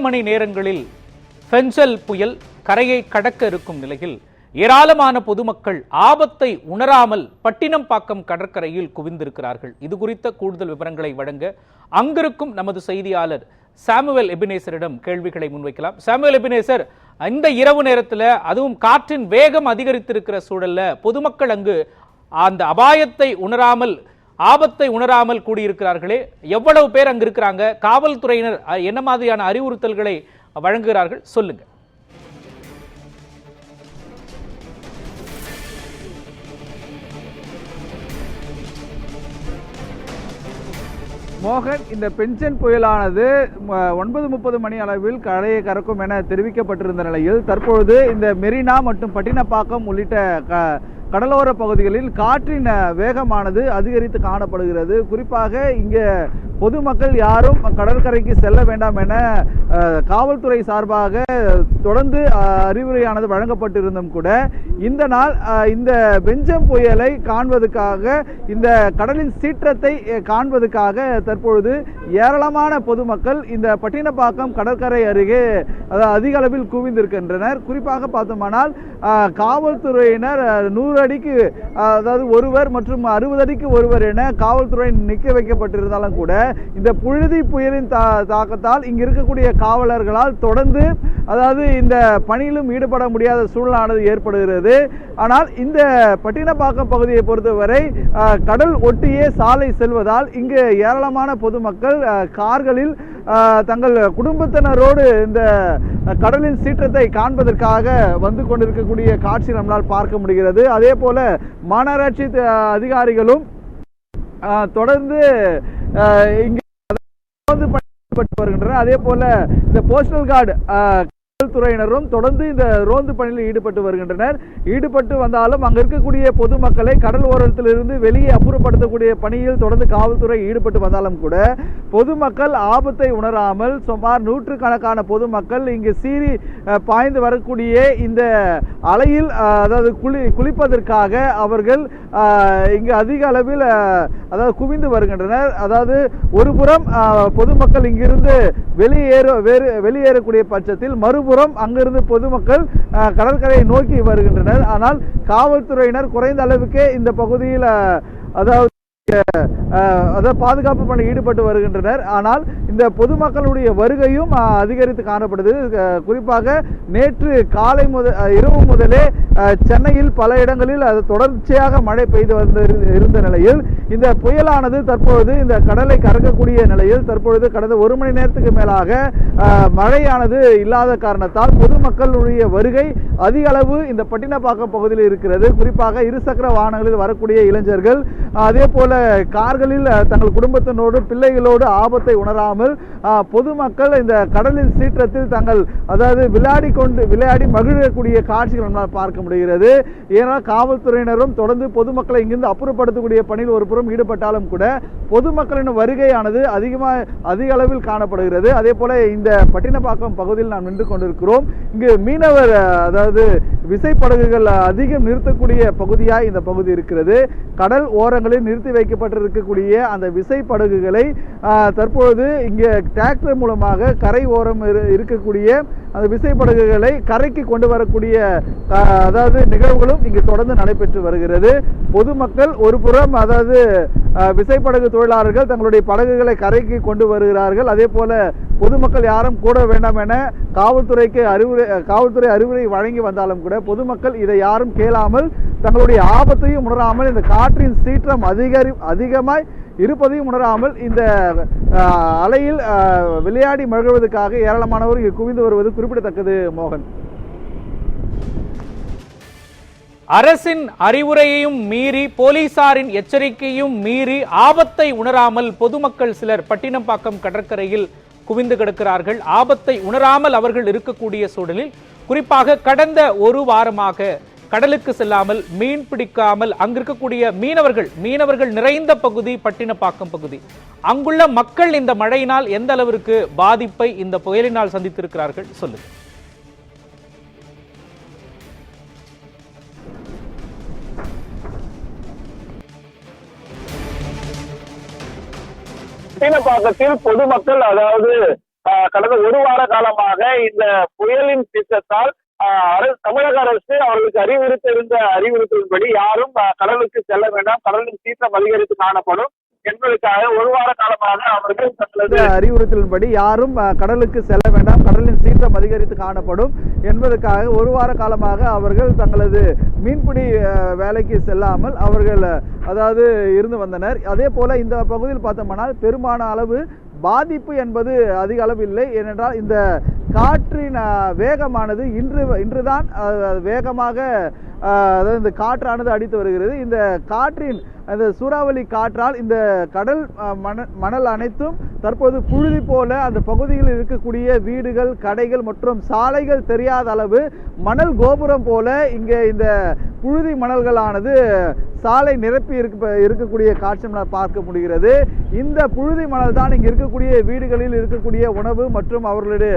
மணி நேரங்களில் பெஞ்சல் புயல் கரையை கடக்க இருக்கும் நிலையில் ஏராளமான பொதுமக்கள் ஆபத்தை உணராமல் பட்டினம்பாக்கம் கடற்கரையில் குவிந்திருக்கிறார்கள். இது குறித்த கூடுதல் விவரங்களை வழங்க அங்கிருக்கும் நமது செய்தியாளர் சாமுவேல் எபினேசரிடம் கேள்விகளை முன்வைக்கலாம். சாமுவேல் எபினேசர், இந்த இரவு நேரத்தில் அதுவும் காற்றின் வேகம் அதிகரித்திருக்கிற சூழல்ல பொதுமக்கள் அங்கு அந்த அபாயத்தை உணராமல் ஆபத்தை உணராமல் கூடியிருக்கிறார்களே, எவ்வளவு பேர் அங்கு இருக்கிறாங்க? காவல்துறையினர் என்ன மாதிரியான அறிவுறுத்தல்களை வழங்குகிறார்கள்? சொல்லுங்க. மோகன், இந்த பெஞ்சன் புயலானது 9:30 மணி அளவில் கரையை கறக்கும் என தெரிவிக்கப்பட்டிருந்த நிலையில் தற்பொழுது இந்த மெரினா மற்றும் பட்டினப்பாக்கம் உள்ளிட்ட கடலோர பகுதிகளில் காற்றின் வேகமானது அதிகரித்து காணப்படுகிறது. குறிப்பாக இங்கே பொதுமக்கள் யாரும் கடற்கரைக்கு செல்ல வேண்டாம் என காவல்துறை சார்பாக தொடர்ந்து அறிவுரையானது வழங்கப்பட்டிருந்தும் கூட இந்த நாள் இந்த பெஞ்சம் புயலை காண்பதற்காக, இந்த கடலின் சீற்றத்தை காண்பதற்காக தற்பொழுது ஏராளமான பொதுமக்கள் இந்த பட்டினப்பாக்கம் கடற்கரை அருகே அதிக அளவில் குவிந்திருக்கின்றனர். குறிப்பாக பார்த்தோமானால் காவல்துறையினர் 100 அடிக்கு, அதாவது ஒருவர் மற்றும் 60 அடிக்கு ஒருவர் என காவல்துறை நிற்க வைக்கப்பட்டிருந்தாலும் கூட இந்த புழுதி புயலின் தாக்கத்தால் இங்கு இருக்கக்கூடிய காவலர்களால் தொடர்ந்து இந்த பணியிலும் ஈடுபட முடியாத சூழ்நிலை ஏற்படுகிறது. ஆனால் இந்த பட்டினப்பாக்கம் பகுதியை பொறுத்தவரை கடல் ஒட்டியே சாலை செல்வதால் இங்கு ஏராளமான பொதுமக்கள் கார்களில் தங்கள் குடும்பத்தினரோடு இந்த கடலின் சீற்றத்தை காண்பதற்காக வந்து கொண்டிருக்கக்கூடிய காட்சி நம்மளால் பார்க்க முடிகிறது. அதே போல மாநகராட்சி அதிகாரிகளும் தொடர்ந்து இங்கு வருகின்றனர். அதே போல இந்த போஸ்டல் கார்டு துறையினரும் தொடர்ந்து இந்த ரோந்து பணியில் ஈடுபட்டு வருகின்றனர். ஈடுபட்டு வந்தாலும் அங்க இருக்கக்கூடிய பொதுமக்களை கடல் ஓரத்தில் இருந்து வெளியே அப்புறப்படுத்தக்கூடிய பணியில் தொடர்ந்து காவல்துறை ஈடுபட்டு வந்தாலும் கூட பொதுமக்கள் ஆபத்தை உணராமல் சுமார் 100கணக்கான பொதுமக்கள் இங்கு சீறி பாய்ந்து வரக்கூடிய இந்த அலையில் குளிப்பதற்காக அவர்கள் இங்கு அதிக அளவில் குவிந்து வருகின்றனர். ஒருபுறம் பொதுமக்கள் இங்கிருந்து வெளியேறக்கூடிய பட்சத்தில் மறுபுறம் அங்கிருந்து பொதுமக்கள் கடற்கரையை நோக்கி வருகின்றனர். ஆனால் காவல்துறையினர் குறைந்த அளவுக்கே இந்த பகுதியில் பாதுகாப்பு பணி ஈடுபட்டு வருகின்றனர். ஆனால் இந்த பொதுமக்களுடைய வருகையும் அதிகரித்து காணப்படுது. குறிப்பாக நேற்று காலை இரவு முதலே சென்னையில் பல இடங்களில் தொடர்ச்சியாக மழை பெய்து இருந்த நிலையில் இந்த புயலானது தற்பொழுது இந்த கடலை கறக்கக்கூடிய நிலையில் தற்பொழுது கடந்த 1 மணி நேரத்துக்கு மேலாக மழையானது இல்லாத காரணத்தால் பொதுமக்களுடைய வருகை அதிக அளவு இந்த பட்டினப்பாக்கம் பகுதியில் இருக்கிறது. குறிப்பாக இருசக்கர வாகனங்களில் வரக்கூடிய இளைஞர்கள், அதே போல கார்களில் தங்கள் குடும்பத்தினோடு பிள்ளைகளோடு ஆபத்தை உணராமல் பொதுமக்கள் இந்த கடலின் சீற்றத்தில் தங்கள் விளையாடி மகிழக்கூடிய காட்சிகள் நம்மால் பார்க்க முடிகிறது. ஏனால் காவல்துறையினரும் தொடர்ந்து பொதுமக்களை இங்கிருந்து அப்புறப்படுத்தக்கூடிய பணியில் ஒரு புறம் ஈடுபட்டாலும் கூட பொதுமக்களின் வருகையானது அதிக அளவில் காணப்படுகிறது. அதே போல இந்த பட்டினப்பாக்கம் பகுதியில் நாம் நின்று கொண்டிருக்கிறோம். இங்கு மீனவர் விசைப்படகுகள் அதிகம் நிறுத்தக்கூடிய பகுதியாய் இந்த பகுதி இருக்கிறது. கடல் ஓரங்களில் நிறுத்தி வைக்கப்பட்டிருக்கக்கூடிய அந்த விசைப்படகுகளை தற்பொழுது இங்கே டிராக்டர் மூலமாக கரை ஓரம் இருக்கக்கூடிய அந்த விசைப்படகுகளை கரைக்கு கொண்டு வரக்கூடிய நிகழ்வுகளும் இங்கு தொடர்ந்து நடைபெற்று வருகிறது. பொதுமக்கள் ஒரு புறம் விசைப்படகு தொழிலாளர்கள் தங்களுடைய படகுகளை கரைக்கு கொண்டு வருகிறார்கள். அதே போல பொதுமக்கள் யாரும் கூட வேண்டாம் என காவல்துறை அறிவுரை வழங்கி வந்தாலும் கூட பொதுமக்கள் இதை யாரும் கேளாமல் தங்களுடைய ஆபத்தையும் உணராமல் இந்த காற்றின் சீற்றம் அதிகமாய் இருப்பதையும் உணராமல் இந்த அலையில் விளையாடி மகிழ்வதற்காக ஏராளமானவர் இங்கு குவிந்து வருவது குறிப்பிடத்தக்கது. மோகன், அரசின் அறிவுரையையும் மீறி போலீசாரின் எச்சரிக்கையும் மீறி ஆபத்தை உணராமல் பொதுமக்கள் சிலர் பட்டினப்பாக்கம் கடற்கரையில் குவிந்து கிடக்கிறார்கள். ஆபத்தை உணராமல் அவர்கள் இருக்கக்கூடிய சூழலில் குறிப்பாக கடந்த 1 வாரமாக கடலுக்கு செல்லாமல் மீன் பிடிக்காமல் அங்கிருக்கக்கூடிய மீனவர்கள் நிறைந்த பகுதி பட்டினப்பாக்கம் பகுதி. அங்குள்ள மக்கள் இந்த மழையினால் எந்த அளவிற்கு பாதிப்பை இந்த புயலினால் சந்தித்திருக்கிறார்கள்? சொல்லுங்க. பட்டினப்பாக்கத்தில் பொதுமக்கள் கடந்த ஒரு வார காலமாக இந்த புயலின் சீற்றத்தால் தமிழக அரசு அவர்களுக்கு அறிவுறுத்தியிருந்தபடி யாரும் கடலுக்கு செல்ல வேண்டாம், கடலின் சீற்றம் அதிகரித்து காணப்படும் என்பதற்காக ஒரு வார காலமாக அவர்கள் தங்களது அறிவுறுத்தலின்படி யாரும் கடலுக்கு செல்ல வேண்டாம், கடலின் சீற்றம் அதிகரித்து காணப்படும் என்பதற்காக ஒரு வார காலமாக அவர்கள் தங்களது மீன்பிடி வேலைக்கு செல்லாமல் அவர்கள் அதாவது இருந்து வந்தனர். அதே போல இந்த பகுதியில் பார்த்தோம்னால் பெருமான அளவு பாதிப்பு என்பது அதிக அளவு இல்லை. ஏனென்றால் இந்த காற்றின் வேகமானது இன்றுதான் வேகமாக அதாவது இந்த காற்றானது அடித்து வருகிறது. இந்த காற்றின் அந்த சூறாவளி காற்றால் இந்த கடல் மணல் அனைத்தும் தற்போது புழுதி போல அந்த பகுதியில் இருக்கக்கூடிய வீடுகள், கடைகள் மற்றும் சாலைகள் தெரியாத அளவு மணல் கோபுரம் போல இங்கே இந்த புழுதி மணல்களானது சாலை நிரப்பி இருக்கக்கூடிய காட்சி பார்க்க முடிகிறது. இந்த புழுதி மணல் தான் இங்கு இருக்கக்கூடிய வீடுகளில் இருக்கக்கூடிய உணவு மற்றும் அவர்களுடைய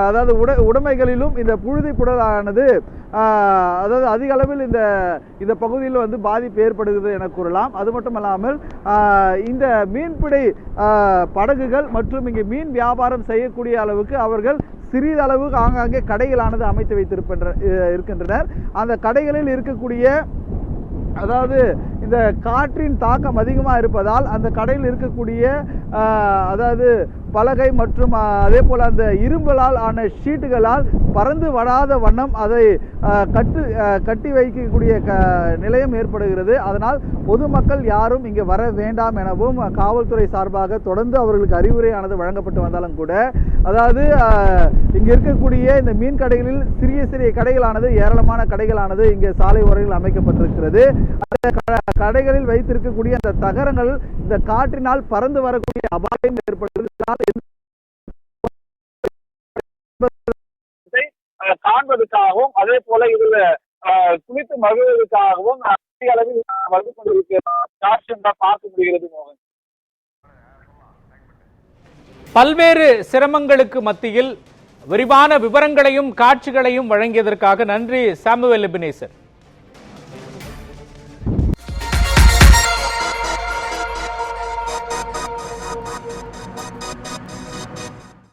அதாவது உடைமைகளிலும் இந்த புழுதி புடலானது அதாவது அதிக அளவில் இந்த பகுதியில் வந்து பாதிப்பு ஏற்படுகிறது என கூறலாம். அது மட்டுமல்லாமல் இந்த மீன்பிடி படகுகள் மற்றும் இங்கே மீன் வியாபாரம் செய்யக்கூடிய அளவுக்கு அவர்கள் சிறிதளவு ஆங்காங்கே கடைகளானது அமைத்து இருக்கின்றனர். அந்த கடைகளில் இருக்கக்கூடிய அதாவது இந்த காற்றின் தாக்கம் அதிகமாக இருப்பதால் அந்த கடையில் இருக்கக்கூடிய அதாவது பலகை மற்றும் அதே போல் அந்த இரும்பலால் ஆன ஷீட்டுகளால் பறந்து வராத வண்ணம் அதை கட்டி வைக்கக்கூடிய நிலையம் ஏற்படுகிறது. அதனால் பொதுமக்கள் யாரும் இங்கே வர வேண்டாம் எனவும் காவல்துறை சார்பாக தொடர்ந்து அவர்களுக்கு அறிவுரையானது வழங்கப்பட்டு வந்தாலும் கூட அதாவது இங்கே இருக்கக்கூடிய இந்த மீன் கடைகளில் சிறிய சிறிய கடைகளானது ஏராளமான கடைகளானது இங்கே சாலை ஓரங்களில் அமைக்கப்பட்டிருக்கிறது. அந்த கடைகளில் வைத்திருக்கக்கூடிய அந்த தகரங்கள் இந்த காற்றினால் பறந்து வரக்கூடிய அபாயம் ஏற்படுவதால் காண்பதற்காகவும் அதே போல இதுல குளித்து மகிழ்வதற்காகவும் அதிக அளவில் வந்து கொண்டிருக்கிற காட்சி பார்க்க முடிகிறது. மோகன், பல்வேறு சிரமங்களுக்கு மத்தியில் விரிவான விவரங்களையும் காட்சிகளையும் வழங்கியதற்காக நன்றி சாமுவேல் எபினேசர்.